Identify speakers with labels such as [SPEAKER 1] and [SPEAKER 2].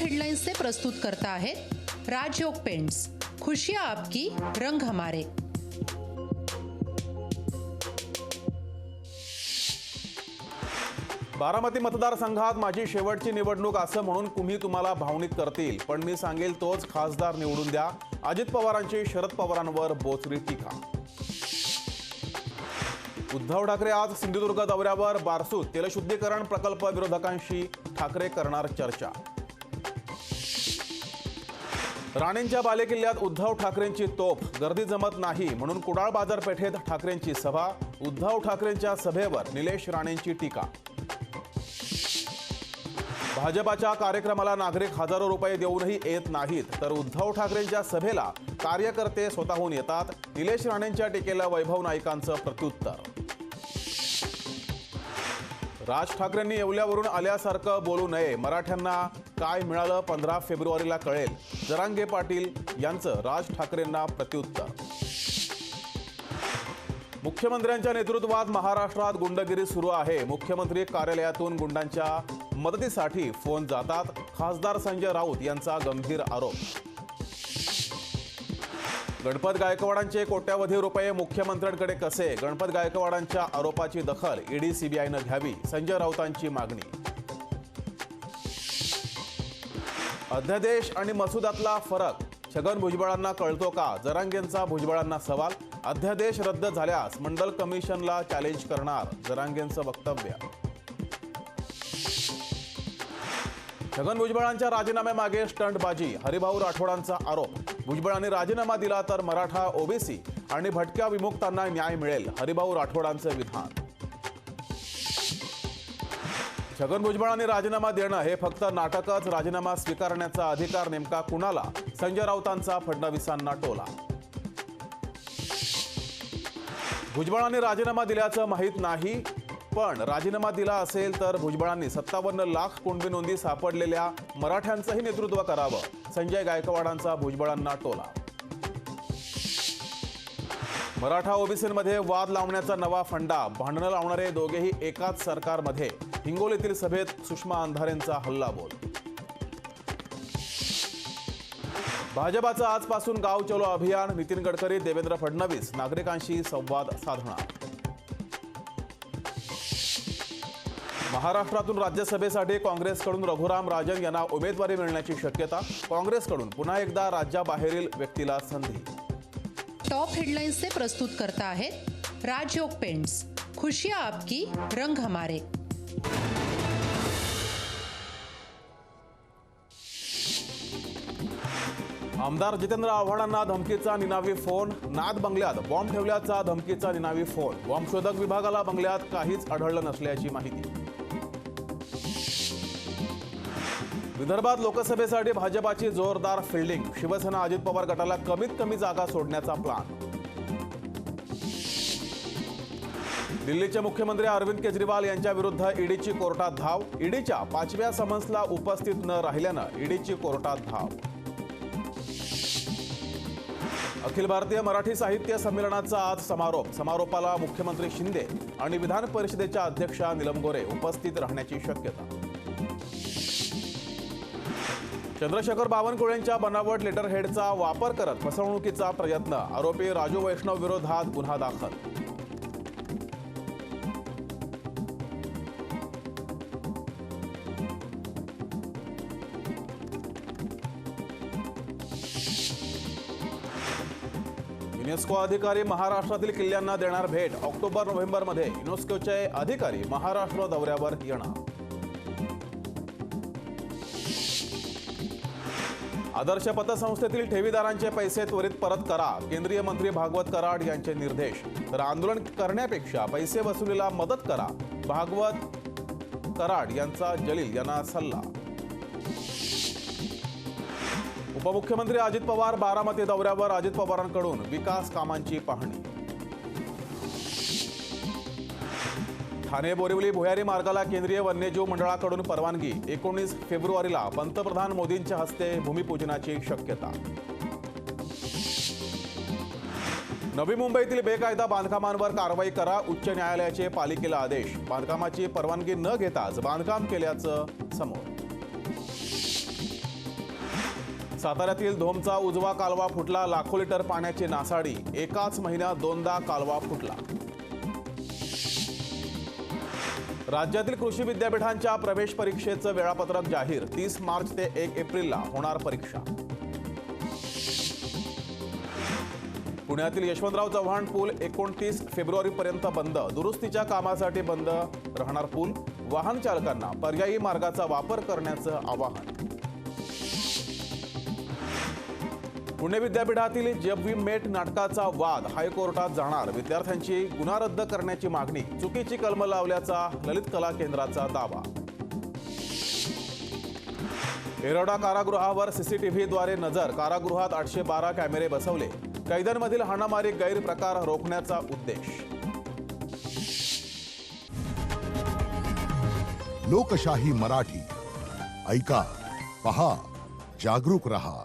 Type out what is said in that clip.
[SPEAKER 1] Headlines से प्रस्तुत करता है राजयोग पेंट्स। खुशियां आपकी, रंग हमारे।
[SPEAKER 2] बारामती मतदारसंघात माझी शेवटची निवडणूक असं म्हणून तुम्ही तुम्हाला भावनिक करतील, पण मी सांगेल तोच खासदार निवडून द्या। अजित पवारांची शरद पवारांवर बोचरी टीका। उद्धव ठाकरे आज सिंधुदुर्ग दौऱ्यावर। बारसूत तेलशुद्धीकरण प्रकल्प विरोधकांशी ठाकरे करणार चर्चा। राणेंच्या बालेकिल्ल्यात उद्धव ठाकरेंची तोफ। गर्दी जमत नाही म्हणून कुडाळ बाजारपेठेत ठाकरेंची सभा। उद्धव ठाकरेंच्या सभेवर निलेश राणेंची टीका। भाजपाच्या कार्यक्रमाला नागरिक हजारो रुपये देऊनही येत नाहीत, तर उद्धव ठाकरेंच्या सभेला कार्यकर्ते स्वतःहून येतात। निलेश राणेंच्या टीकेला वैभव नाईकांचं प्रत्युत्तर। राज ठाकरेंनी येवल्यावरून आल्यासारखं बोलू नये, मराठ्यांना काय मिळालं 15 फेब्रुवारीला कळेल। जरांगे पाटील यांचं राज ठाकरेंना प्रत्युत्तर। मुख्यमंत्र्यांच्या नेतृत्वात महाराष्ट्रात गुंडगिरी सुरू आहे। मुख्यमंत्री कार्यालयातून गुंडांच्या मदतीसाठी फोन जातात। खासदार संजय राऊत यांचा गंभीर आरोप। गणपत गायकवाडांचे कोट्यावधी रुपये मुख्यमंत्र्यांकडे कसे? गणपत गायकवाडांच्या आरोपाची दखल ईडी सीबीआयनं घ्यावी, संजय राऊतांची मागणी। अध्यादेश आणि मसुद्यातला फरक छगन भुजबळांना कळतो का? जरांगेंचा भुजबळांना सवाल। अध्यादेश रद्द झाल्यास मंडल कमिशनला चॅलेंज करणार, जरांगेंचं वक्तव्य। छगन भुजबळांच्या राजीनाम्यामागे स्टंटबाजी, हरिभाऊ राठोडांचा आरोप। भुजबळांनी राजीनामा दिला तर मराठा, ओबीसी आणि भटक्या विमुक्तांना न्याय मिळेल, हरिभाऊ राठोडांचं विधान। छगन भुजबळांनी राजीनामा देणं हे फक्त नाटकच, राजीनामा स्वीकारण्याचा अधिकार नेमका कुणाला? संजय राऊतांचा फडणवीसांना टोला। भुजबळांनी राजीनामा दिल्याचं माहीत नाही, पण राजीनामा दिला असेल तर भुजबळांनी 57 लाख कुणबी नोंदी सापडलेल्या मराठ्यांचंही नेतृत्व करावं, संजय गायकवाडांचा भुजबळांना टोला। मराठा ओबीसीमध्ये वाद लावण्याचा नवा फंडा, भांडणं लावणारे दोघेही एकाच सरकारमध्ये। हिंगोलीतील सभेत सुषमा अंधारेंचा हल्लाबोल। भाजपाचं आजपासून गाव चलो अभियान, नितीन गडकरी, देवेंद्र फडणवीस नागरिकांशी संवाद साधणार। महाराष्ट्रातून राज्यसभेसाठी काँग्रेसकडून रघुराम राजन यांना उमेदवारी मिळण्याची शक्यता। काँग्रेसकडून पुन्हा एकदा राज्याबाहेरील व्यक्तीला संधी।
[SPEAKER 1] टॉप हेडलाइन्स से प्रस्तुत करता है राजयोग पेंट्स। खुशियां आपकी, रंग हमारे।
[SPEAKER 2] आमदार जितेंद्र आव्हाडांना धमकीचा निनावी फोन। नाथ बंगल्यात बॉम्ब ठेवल्याचा धमकीचा निनावी फोन। बॉम्बशोधक विभागाला बंगल्यात काहीच आढळलं नसल्याची माहिती। विदर्भात लोकसभेसाठी भाजपाची जोरदार फिल्डिंग। शिवसेना अजित पवार गटाला कमीत कमी जागा सोडण्याचा प्लान। दिल्लीचे मुख्यमंत्री अरविंद केजरीवाल यांच्या विरुद्ध ईडीची कोर्टात धाव। ईडीच्या 5व्या समन्सला उपस्थित न राहिल्यानं ईडीची कोर्टात धाव। अखिल भारतीय मराठी साहित्य संमेलनाचा आज समारोप। समारोपाला मुख्यमंत्री शिंदे आणि विधान परिषदेच्या अध्यक्षा नीलम गोरे उपस्थित राहण्याची शक्यता। चंद्रशेखर बावनकुळेंच्या बनावट लेटर हेडचा वापर करत फसवणुकीचा प्रयत्न। आरोपी राजू वैष्णव विरोधात गुन्हा दाखल। युनेस्को अधिकारी महाराष्ट्रातील किल्ल्यांना देणार भेट। ऑक्टोबर-नोव्हेंबरमध्ये युनेस्कोचे अधिकारी महाराष्ट्र दौऱ्यावर येणार। आदर्श पतसंस्थेतील ठेवीदारांचे पैसे त्वरित परत करा, केंद्रीय मंत्री भागवत कराड यांचे निर्देश। तर आंदोलन करण्यापेक्षा पैसे वसुलीला मदत करा, भागवत कराड यांचा जलील यांना सल्ला। उपमुख्यमंत्री अजित पवार बारामती दौऱ्यावर। अजित पवारांकडून विकास कामांची पाहणी। ठाणे बोरिवली भुयारी मार्गाला केंद्रीय वन्यजीव मंडळाकडून परवानगी। 19 फेब्रुवारीला पंतप्रधान मोदींच्या हस्ते भूमिपूजनाची शक्यता। नवी मुंबईतील बेकायदा बांधकामांवर कारवाई करा, उच्च न्यायालयाचे पालिकेला आदेश। बांधकामाची परवानगी न घेताच बांधकाम केल्याचं समोर। साताऱ्यातील धोमचा उजवा कालवा फुटला, लाखो लिटर पाण्याची नासाडी, एकाच महिन्यात 2दा कालवा फुटला. राज्यातील कृषी विद्यापीठांच्या प्रवेश परीक्षेचं वेळापत्रक जाहीर, 30 मार्च ते 1 एप्रिलला होणार परीक्षा. पुण्यातील यशवंतराव चव्हाण पूल 29 फेब्रुवारीपर्यंत बंद, दुरुस्तीच्या कामासाठी बंद राहणार पूल, वाहन चालकांना पर्यायी मार्गाचा वापर करण्याचं आवाहन. पुणे विद्यापीठातील जब वी मेट नाटकाचा वाद हायकोर्टात जाणार, विद्यार्थ्यांची गुन्हा रद्द करण्याची मागणी, चुकीची कलम लावल्याचा ललित कला केंद्राचा दावा. येरवडा कारागृहावर सीसीटीव्हीद्वारे नजर, कारागृहात 812 कॅमेरे बसवले, कैद्यांमधील हाणामारी गैरप्रकार रोखण्याचा उद्देश.
[SPEAKER 3] लोकशाही मराठी ऐका, पहा, जागरूक रहा.